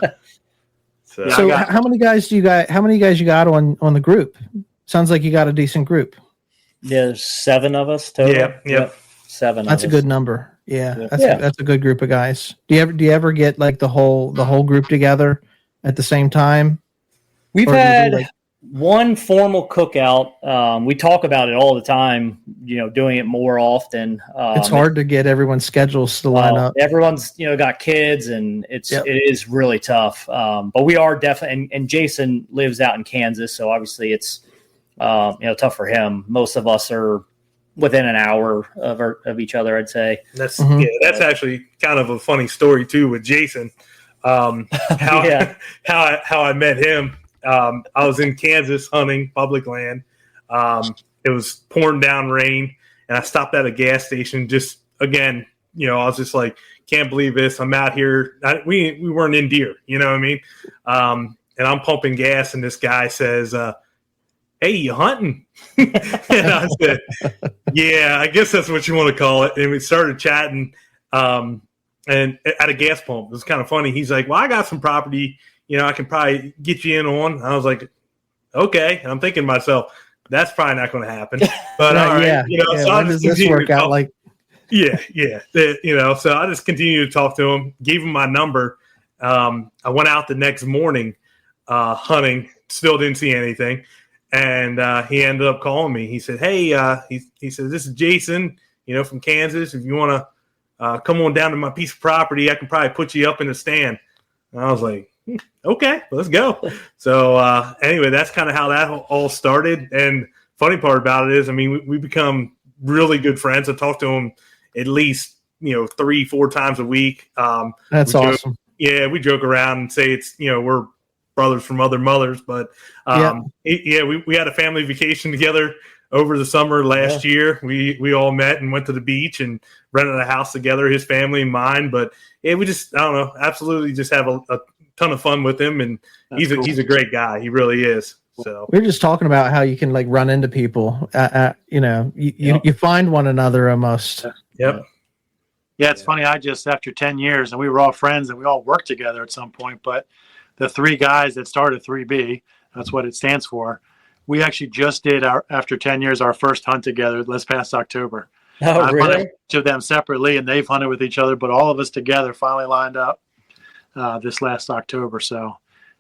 So how many guys you got on the group? Sounds like you got a decent group. Yeah, there's 7 of us total. Yep. 7. That's a good number. Yeah, that's a good group of guys. Do you ever get like the whole group together at the same time? We've had one formal cookout. We talk about it all the time, doing it more often. It's hard to get everyone's schedules to line up. Everyone's, got kids, and it is really tough. But we are definitely, and Jason lives out in Kansas, so obviously it's, tough for him. Most of us are within an hour of each other, I'd say. That's actually kind of a funny story too with Jason. How I met him. I was in Kansas hunting public land. It was pouring down rain, and I stopped at a gas station. Just again, I was just like, can't believe this. I'm out here. We weren't in deer, you know what I mean? And I'm pumping gas, and this guy says, "Hey, you hunting?" And I said, "Yeah, I guess that's what you want to call it." And we started chatting, and at a gas pump. It was kind of funny. He's like, "Well, I got some property. I can probably get you in on." I was like, okay. And I'm thinking to myself, that's probably not going to happen. But all right, so when does this work out like? Yeah. So I just continued to talk to him, gave him my number. I went out the next morning hunting, still didn't see anything. And he ended up calling me. He said, "Hey," he said, "this is Jason, from Kansas. If you want to come on down to my piece of property, I can probably put you up in a stand." And I was like, okay, let's go. So anyway, that's kind of how that all started. And funny part about it is, we become really good friends. I talk to him at least 3-4 times a week. That's awesome. We joke around and say it's we're brothers from other mothers, but we had a family vacation together over the summer last year. We all met and went to the beach and rented a house together, his family and mine. But we just, I don't know, absolutely just have a ton of fun with him, and he's a great guy. He really is. So we were just talking about how you can like run into people. You find one another almost. Yep. Yeah, it's funny. I just, after 10 years, and we were all friends and we all worked together at some point, but the 3 guys that started 3B, that's what it stands for. We actually just did after 10 years, our first hunt together this past October. Oh, I've really? hunted each of them separately, and they've hunted with each other, but all of us together finally lined up this last October. So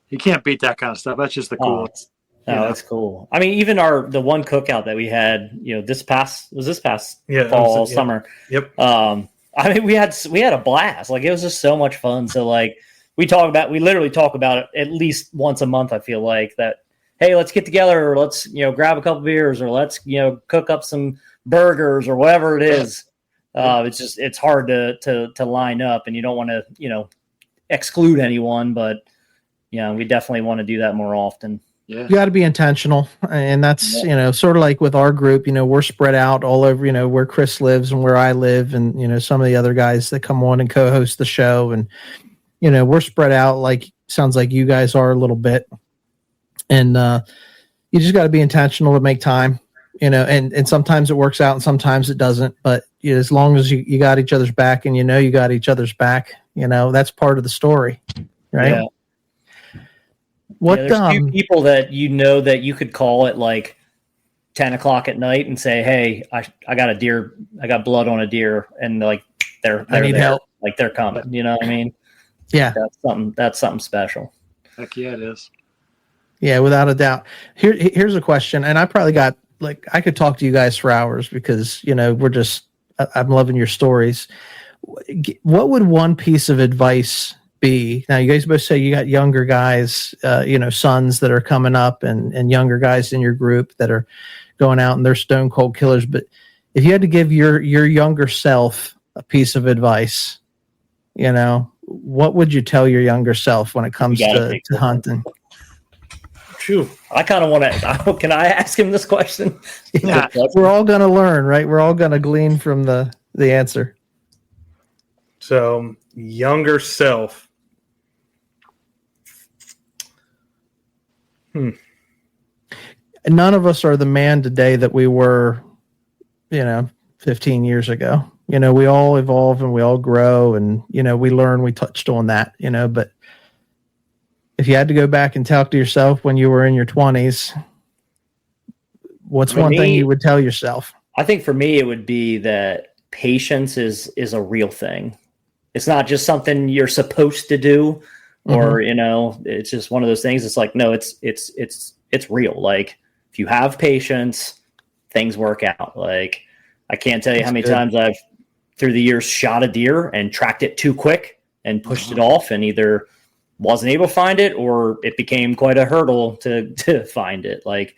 you can't beat that kind of stuff. That's just the coolest. That's cool. Even the one cookout that we had, this past fall, summer. Yep. We had a blast. Like, it was just so much fun. So like we literally talk about it at least once a month. I feel like that. Hey, let's get together, or let's, grab a couple beers, or let's, cook up some burgers or whatever it is. It's hard to line up, and you don't want to, exclude anyone, but we definitely want to do that more often. You got to be intentional, and that's sort of like with our group. We're spread out all over. Where Chris lives and where I live, and some of the other guys that come on and co-host the show, and we're spread out. Like, sounds like you guys are a little bit, and you just got to be intentional to make time. And sometimes it works out and sometimes it doesn't. But as long as you got each other's back, and you got each other's back, that's part of the story, right? Yeah. There's 2 people that that you could call it like 10 o'clock at night and say, hey, I got a deer, I got blood on a deer, and like they're I need there. help. Like they're coming, you know what I mean? Yeah. That's something special. Heck yeah, it is. Yeah, without a doubt. Here's a question, and I probably got I could talk to you guys for hours because I'm loving your stories. What would one piece of advice be? Now, you guys both say you got younger guys, sons that are coming up, and younger guys in your group that are going out and they're stone cold killers. But if you had to give your younger self a piece of advice, what would you tell your younger self when it comes to hunting? Phew. I kind of want to. Can I ask him this question? Yeah, we're all going to learn, right? We're all going to glean from the answer. So, younger self. None of us are the man today that we were, 15 years ago. We all evolve and we all grow, and we learn. We touched on that, but if you had to go back and talk to yourself when you were in your 20s, what's one thing you would tell yourself? I think for me, it would be that patience is a real thing. It's not just something you're supposed to do, or, it's just one of those things. It's like, no, it's real. Like if you have patience, things work out. Like I can't tell you how many times I've through the years shot a deer and tracked it too quick and pushed it off and either wasn't able to find it or it became quite a hurdle to find it, like,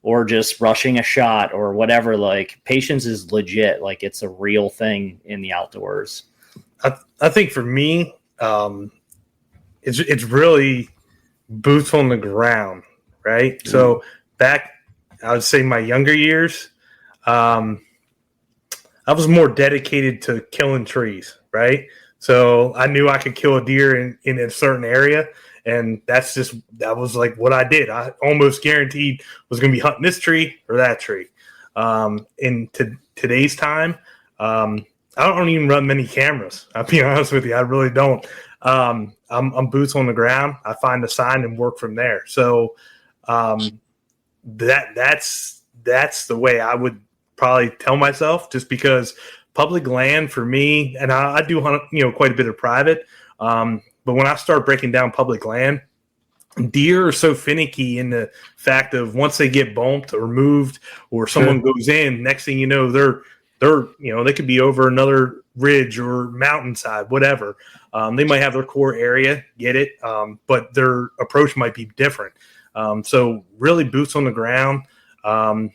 or just rushing a shot or whatever. Like patience is legit. Like it's a real thing in the outdoors. I think for me, it's really boots on the ground, right? Mm-hmm. So back, I would say my younger years, I was more dedicated to killing trees, right? So I knew I could kill a deer in a certain area, and that was like what I did. I almost guaranteed was going to be hunting this tree or that tree. In today's time, I don't even run many cameras. I'll be honest with you, I really don't. I'm boots on the ground. I find a sign and work from there. So that's the way I would probably tell myself, just because public land for me, and I do hunt, quite a bit of private. But when I start breaking down public land, deer are so finicky in the fact of once they get bumped or moved or someone goes in, next thing you know, they're they could be over another ridge or mountainside, whatever. They might have their core area, get it, but their approach might be different. So really boots on the ground, and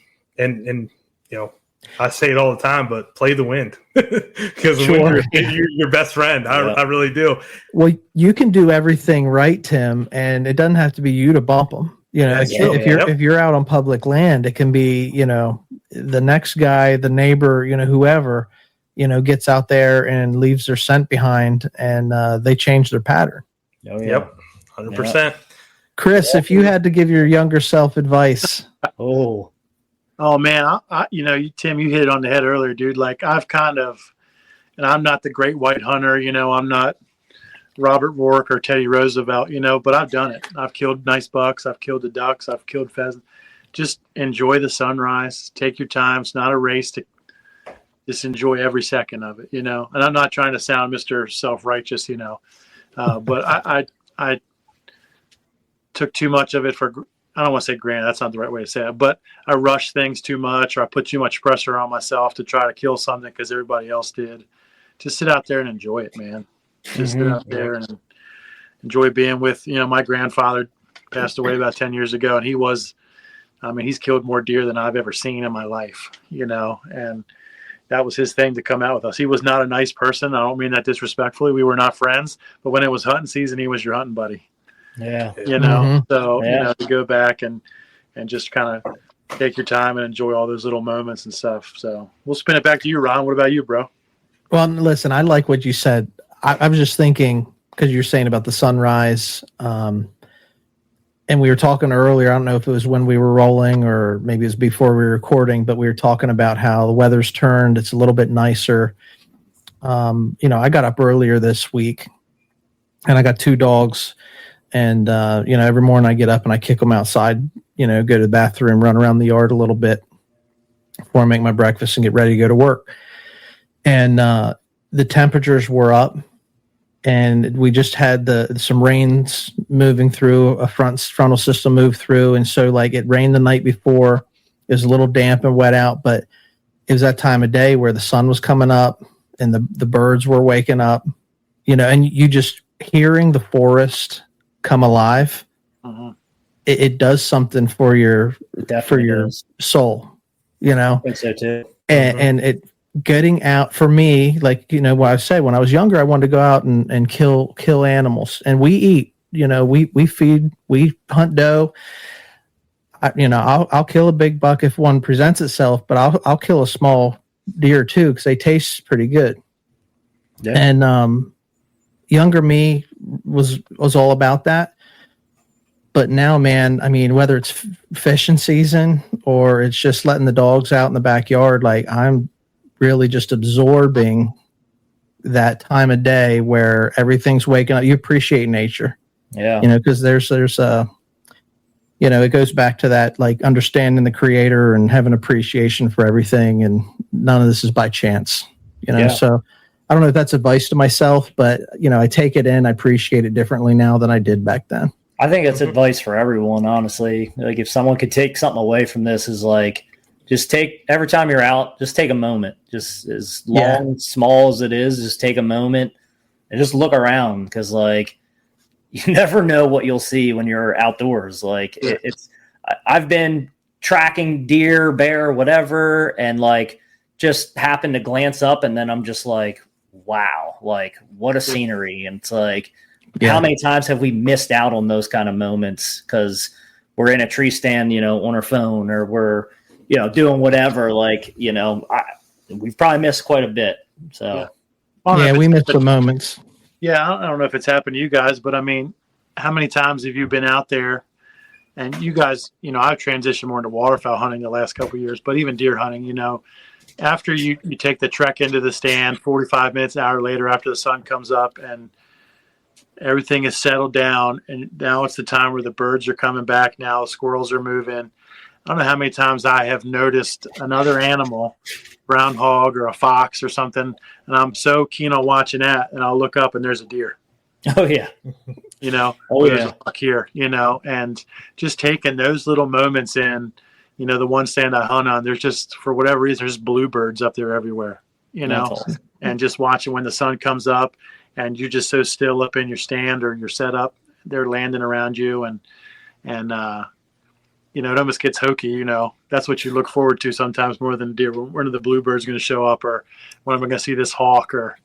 I say it all the time, but play the wind because the wind is your best friend. I really do. Well, you can do everything right, Tim, and it doesn't have to be you to bump them. If you're out on public land, it can be, the next guy, the neighbor, whoever, gets out there and leaves their scent behind, and they change their pattern. Oh, yeah. Yep. 100%. Chris, if you had to give your younger self advice. Oh man, Tim, you hit it on the head earlier, dude. Like I've and I'm not the great white hunter, I'm not Robert Rourke or Teddy Roosevelt, but I've done it. I've killed nice bucks. I've killed the ducks. I've killed pheasants. Just enjoy the sunrise. Take your time. It's not a race. To just enjoy every second of it, And I'm not trying to sound Mr. Self-righteous, but I took too much of it for. I don't want to say granted. That's not the right way to say it, but I rush things too much, or I put too much pressure on myself to try to kill something because everybody else did. Just sit out there and enjoy it, man. Just sit out there and enjoy being with, my grandfather passed away about 10 years ago, and he's killed more deer than I've ever seen in my life, and that was his thing to come out with us. He was not a nice person. I don't mean that disrespectfully. We were not friends, but when it was hunting season, he was your hunting buddy. Yeah. To go back and just kind of take your time and enjoy all those little moments and stuff. So we'll spin it back to you, Ron. What about you, bro? Well, listen, I like what you said. I was just thinking, because you're saying about the sunrise, and we were talking earlier, I don't know if it was when we were rolling or maybe it was before we were recording, but we were talking about how the weather's turned. It's a little bit nicer. I got up earlier this week and I got 2 dogs. And, every morning I get up and I kick them outside, go to the bathroom, run around the yard a little bit. before I make my breakfast and get ready to go to work. And the temperatures were up, and we just had some rains moving through, a frontal system moved through. And so like it rained the night before. It was a little damp and wet out, but it was that time of day where the sun was coming up and the birds were waking up, and you just hearing the forest come alive. It does something for your soul, I think so too. And it getting out for me, like, what I say, when I was younger, I wanted to go out and kill animals, and we eat, we feed, we hunt doe. I'll kill a big buck if one presents itself, but I'll kill a small deer too, because they taste pretty good. Yeah. And younger me was all about that. But now, man, I mean, whether it's fishing season or it's just letting the dogs out in the backyard, like I'm really just absorbing that time of day where everything's waking up. You appreciate nature. Yeah. Because there's it goes back to that, like understanding the creator and having appreciation for everything. And none of this is by chance, So I don't know if that's advice to myself, but, I take it in. I appreciate it differently now than I did back then. I think it's advice for everyone, honestly. Like if someone could take something away from this is like, every time you're out, just take a moment, just as long, small as it is, just take a moment and just look around. Cause like, you never know what you'll see when you're outdoors. Like I've been tracking deer, bear, whatever. And like, just happened to glance up and then I'm just like, wow, like what a scenery. And it's like, how many times have we missed out on those kind of moments because we're in a tree stand, on our phone, or we're, doing whatever, like, we've probably missed quite a bit. So, we missed the moments. Yeah. I don't know if it's happened to you guys, but I mean, how many times have you been out there and you guys, I've transitioned more into waterfowl hunting the last couple of years, but even deer hunting, after you take the trek into the stand 45 minutes, an hour later, after the sun comes up and everything is settled down, and now it's the time where the birds are coming back. Now the squirrels are moving. I don't know how many times I have noticed another animal, brown hog or a fox or something, and I'm so keen on watching that, and I'll look up and there's a deer. Oh yeah. There's a buck here, and just taking those little moments in, the one stand I hunt on, there's just, for whatever reason, there's bluebirds up there everywhere, awesome. And just watching when the sun comes up and you're just so still up in your stand or your setup, they're landing around you, and it almost gets hokey. That's what you look forward to sometimes more than deer. When are the bluebirds going to show up, or when am I going to see this hawk, or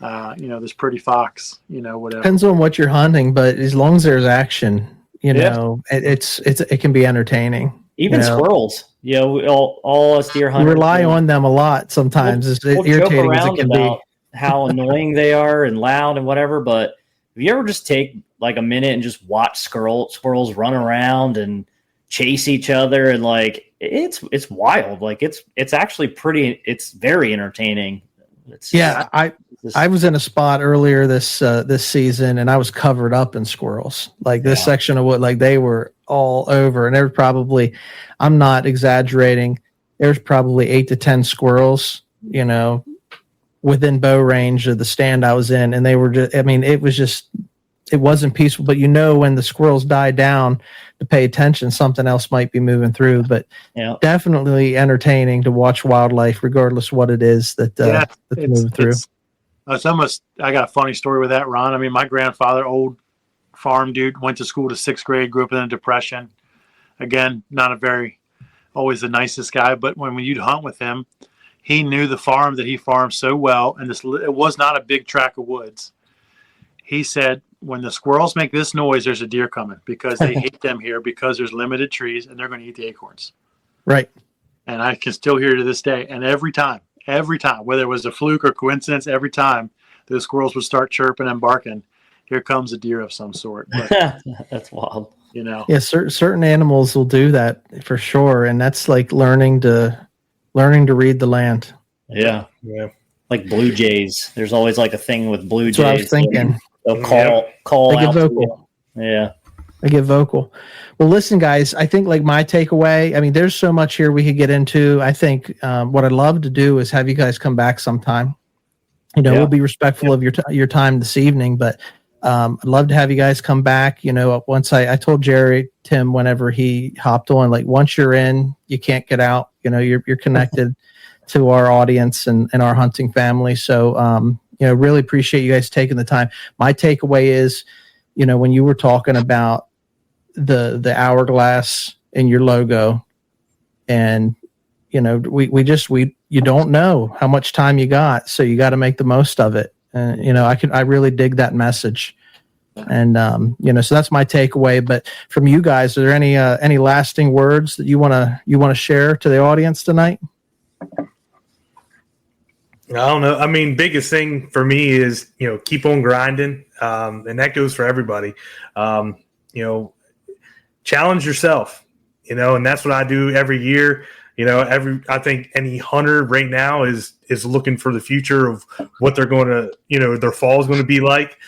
this pretty fox? Whatever. Depends on what you're hunting, but as long as there's action, it can be entertaining. Even squirrels, all us deer hunters. We rely on them a lot sometimes. We'll irritating as it can be. How annoying they are and loud and whatever, but if you ever just take like a minute and just watch squirrels run around and chase each other, and like it's wild. Like it's actually it's very entertaining. I was in a spot earlier this season, and I was covered up in squirrels. Like this section of wood, like they were all over, and there were probably, I'm not exaggerating, there's probably 8 to 10 squirrels, within bow range of the stand I was in, and they were just, it wasn't peaceful, but when the squirrels die down to pay attention, something else might be moving through, but definitely entertaining to watch wildlife, regardless of what it is that's moving through. It's almost, I got a funny story with that, Ron. I mean, my grandfather, old farm dude, went to school to 6th grade, grew up in the Depression. Again, not always the nicest guy, but when you'd hunt with him, he knew the farm that he farmed so well, and it was not a big tract of woods. He said, when the squirrels make this noise, there's a deer coming, because they hate them here because there's limited trees and they're going to eat the acorns. Right. And I can still hear to this day. And every time, whether it was a fluke or coincidence, every time those squirrels would start chirping and barking, here comes a deer of some sort. But, that's wild. Yeah, certain animals will do that for sure. And that's like learning to read the land. Yeah. Like blue jays. There's always like a thing with blue jays. That's what I was thinking. They'll call they out. Vocal. Yeah. I get vocal. Well, listen, guys, I think like my takeaway, I mean, there's so much here we could get into. I think what I'd love to do is have you guys come back sometime. We'll be respectful of your time this evening, but I'd love to have you guys come back. Once I told Tim, whenever he hopped on, like once you're in, you can't get out. You're connected to our audience and our hunting family. So, really appreciate you guys taking the time. My takeaway is, when you were talking about the hourglass in your logo, and you don't know how much time you got, so you got to make the most of it. And I really dig that message, and so that's my takeaway. But from you guys, are there any lasting words that you want to share to the audience tonight? I don't know. I mean, biggest thing for me is, keep on grinding. And that goes for everybody. Challenge yourself, and that's what I do every year. I think any hunter right now is looking for the future of what they're going to, their fall is going to be like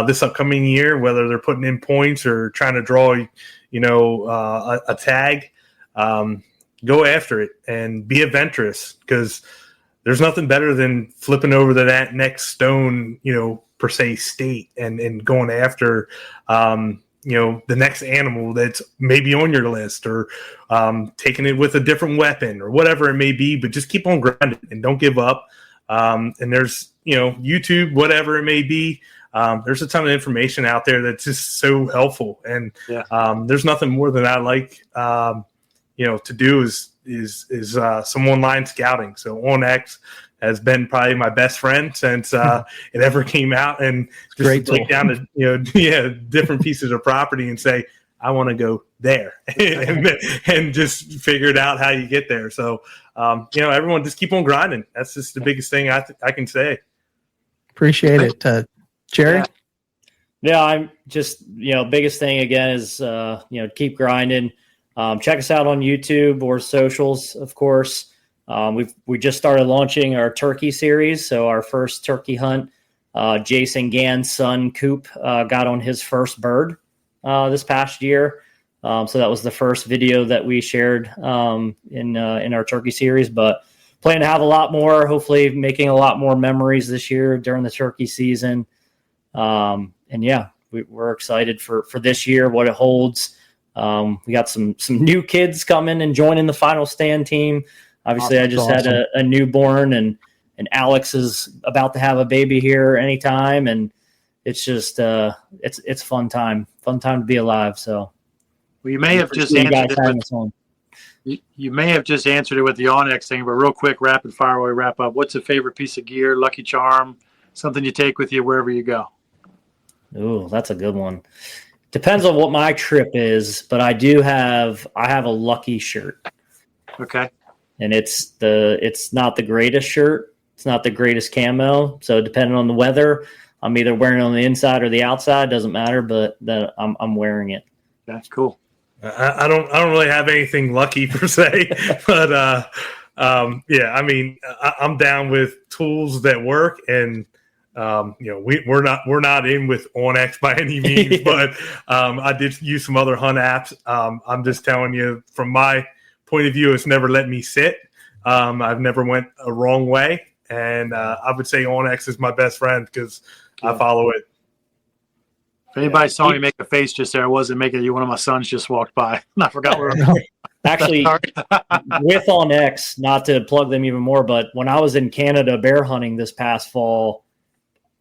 this upcoming year, whether they're putting in points or trying to draw, a tag. Go after it and be adventurous, because there's nothing better than flipping over to that next stone, per se state and going after, the next animal that's maybe on your list, or taking it with a different weapon or whatever it may be, but just keep on grinding and don't give up. And there's, YouTube, whatever it may be. There's a ton of information out there that's just so helpful. And there's nothing more than I like, to do is some online scouting. So OnX has been probably my best friend since it ever came out, and just take down different pieces of property and say, I want to go there and just figure it out how you get there. So, everyone just keep on grinding. That's just the biggest thing I can say. Appreciate it. Jerry? Yeah, I'm just, biggest thing again is, keep grinding. Check us out on YouTube or socials, of course. We just started launching our turkey series. So our first turkey hunt, Jason Gann's son, Coop, got on his first bird this past year. So that was the first video that we shared in our turkey series. But plan to have a lot more, hopefully making a lot more memories this year during the turkey season. We're excited for this year, what it holds. We got some new kids coming and joining the Final Stand team. Obviously, I just had a newborn, and Alex is about to have a baby here anytime, and it's just it's fun time to be alive. So, well, you may have just answered it. You may have just answered it with the OnX thing, but real quick, rapid fire while we wrap up. What's a favorite piece of gear, lucky charm, something you take with you wherever you go? Ooh, that's a good one. Depends on what my trip is, but I have a lucky shirt. Okay. And it's not the greatest shirt. It's not the greatest camo. So depending on the weather, I'm either wearing it on the inside or the outside. Doesn't matter, but I'm wearing it. That's cool. I don't really have anything lucky per se, but I mean, I'm down with tools that work, and we're not in with OnX by any means, but I did use some other hunt apps. I'm just telling you, from my point of view, it's never let me sit. I've never went a wrong way, and I would say OnX is my best friend because I follow it. If anybody saw me make a face just there, I wasn't making you. One of my sons just walked by, and I forgot where. Actually, with OnX, not to plug them even more, but when I was in Canada bear hunting this past fall,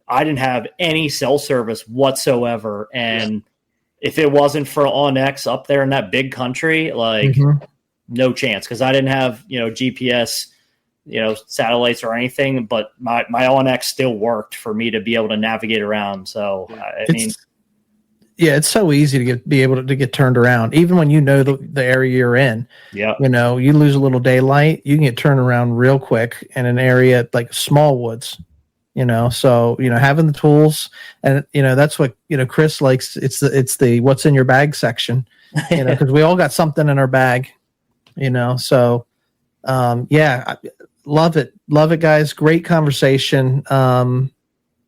I didn't have any cell service whatsoever, and if it wasn't for OnX up there in that big country, no chance, because I didn't have GPS, satellites or anything. But my OnX still worked for me to be able to navigate around. So it's so easy to be able to get turned around, even when the area you're in. Yeah, you lose a little daylight, you can get turned around real quick in an area like small woods. So having the tools, and that's what Chris likes. It's the what's in your bag section, because we all got something in our bag. So love it, guys. Great conversation.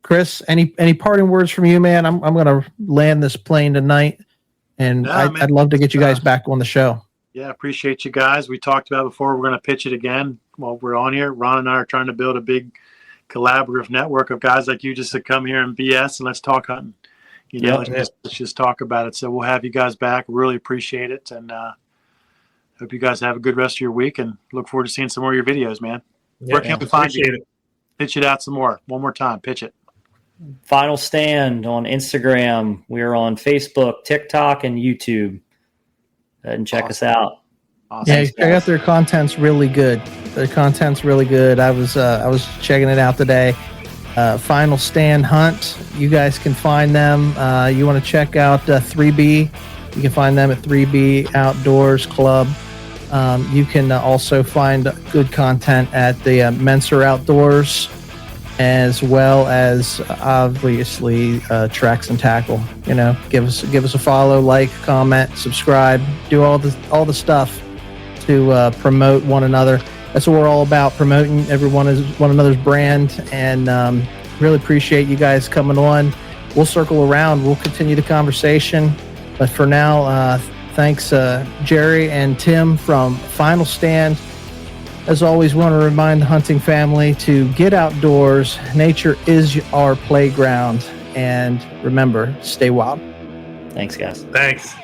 Chris, any parting words from you, man? I'm gonna land this plane tonight And Yeah, I'd love to get you guys back on the show. Yeah, appreciate you guys. We talked about before, we're going to pitch it again while we're on here. Ron and I are trying to build a big collaborative network of guys like you just to come here and BS and let's talk hunting. Let's just talk about it. So we'll have you guys back. Really appreciate it. And hope you guys have a good rest of your week and look forward to seeing some more of your videos, man. Where can we find you? Pitch it out some more. One more time. Pitch it. Final Stand on Instagram. We're on Facebook, TikTok, and YouTube. Go ahead and check us out. Awesome. Yeah, check out their content's really good. Their content's really good. I was checking it out today. Final Stand Hunt. You guys can find them. You want to check out 3B. You can find them at 3B Outdoors Club. You can also find good content at the Menser Outdoors, as well as obviously Tracks and Tackle. Give us a follow, like, comment, subscribe, do all the stuff to promote one another. That's what we're all about, promoting one another's brand, and really appreciate you guys coming on. We'll circle around. We'll continue the conversation, but for now, thanks Jerry and Tim from Final Stand. As always, want to remind the hunting family to get outdoors. Nature is our playground. And remember, stay wild. Thanks, guys. Thanks.